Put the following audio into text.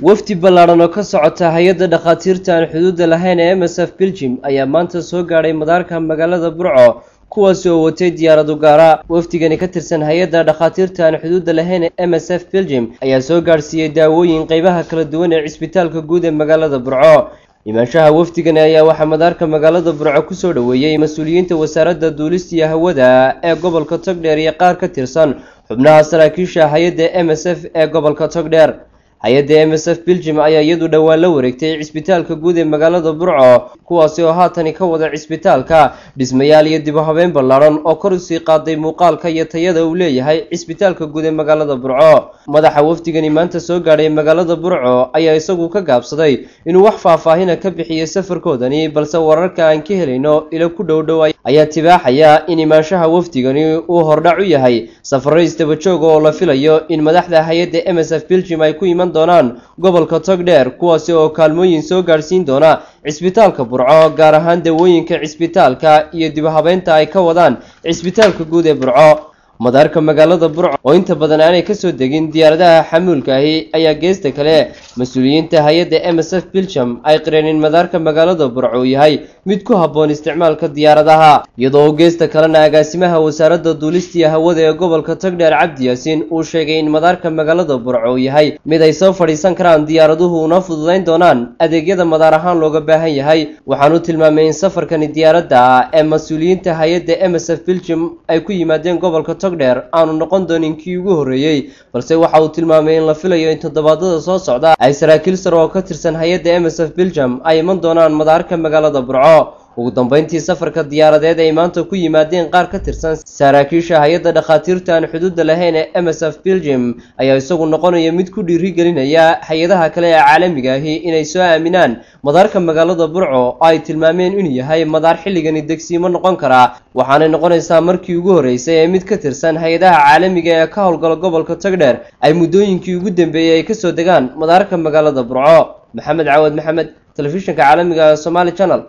wafdi ballaaran oo ka socota hay'adda dhakhaatiirta aan xuduudda lahayn ee MSF Belgium ayaa maanta soo gaadhay madaarka magaalada Burco kuwaas oo watay diyaarado gaara. wafdigani ka tirsan hay'adda dhakhaatiirta aan xuduudda lahayn ee MSF Belgium ayaa soo gaarsiiyay daawooyin qaybaha kala duwan ee cisbitaalka guud ee magaalada Burco. imaanshaha wafdigani ayaa waxaa madaarka magaalada Burco ku soo dhaweeyay mas'uuliyiinta wasaaradda duulista iyo hawada ee gobolka Togdheer iyo qaar ka tirsan xubnaha saraakiisha hay'adda MSF ee gobolka Togdheer. hay'adda MSF Belgium ayaa iyadu dhawaan la wareegtay cisbitaalka guud ee magaalada Burco kuwaas oo haatan ka wada cisbitaalka dhismayaal iyo dib u habeyn ballaaran oo kor u sii qaaday muuqaalka iyo tayada uu leeyahay cisbitaalka guud ee magaalada Burco. madaxa wafdigani maanta soo gaadhay magaalada Burco ayaa isagu ka gaabsaday inuu wax faahfaahin ka bixiyo safarkoodani, balse wararka aan ka helayno ila ku dhow ayaa tibaaxaya in imaanshaha wafdigani uu hordhac u yahay safarro isdaba joog oo la filayo in madaxda hay'adda MSF Belgium ay ku iman doonaan gobolka Togdheer kuwaas oo kaalmooyin soo gaarsiin doona cisbitaalka Burco, gaar ahaan dawooyinka cisbitaalka iyo dib u habeynta ay ka wadaan cisbitaalka guud ee Burco. madaarka magaalada Burco oo inta badan aanay ka soo degin diyaaradaha xamuulka ahi ayaa geesta kale mas'uuliyiinta hay'adda MSF Belgium ay qireen in madaarka magaalada Burco yahay mid ku habboon isticmaalka diyaaradaha, iyadoo geesta kalena agaasimaha wasaaradda duulista iyo hawada ee gobolka Togdheer Cabdi Yaasiin uu sheegay in madaarka magaalada Burco yahay mid ay soo fadhiisan karaan diyaaraduhu una fududeyn doonaan adeegyada madaar ahaan looga baahan yahay. waxaan u tilmaamay in safarkani diyaaradda ee mas'uuliyiinta hay'adda MSF Belgium ay ku yimaadeen gobolka Togdheer aanu noqon doonin kii ugu horeeyay, balse waxa uu tilmaamay in la filayo in toddobaadada soo socda ay saraakiil sare oo ka tirsan hay'adda MSF Belgium ay iman doonaan madaarka magaalada Burco. ugu dambeyntii safarka diyaaradeed ay maanta ku yimaadeen qaar ka tirsan saraakiisha hay'adda dhakhaatiirta aan xuduudda lahayn ee MSF Belgium ayaa isagu noqonaya mid ku dhiirigelinaya hay'adaha kale ee caalamiga ahi inay soo aaminaan madaarka magaalada Burco oo ay tilmaameen inuu yahay madaar xilligani degsiimo noqon kara, waxaana noqonaysaa markii ugu horeysay ee mid ka tirsan hay'adaha caalamiga ee ka howlgala gobolka Togdheer ay muddooyinkii ugu dambeeyay ay ka soo degaan madaarka magaalada Burco. maxamed caawad maxamed, telefishinka caalamiga Somali Channel.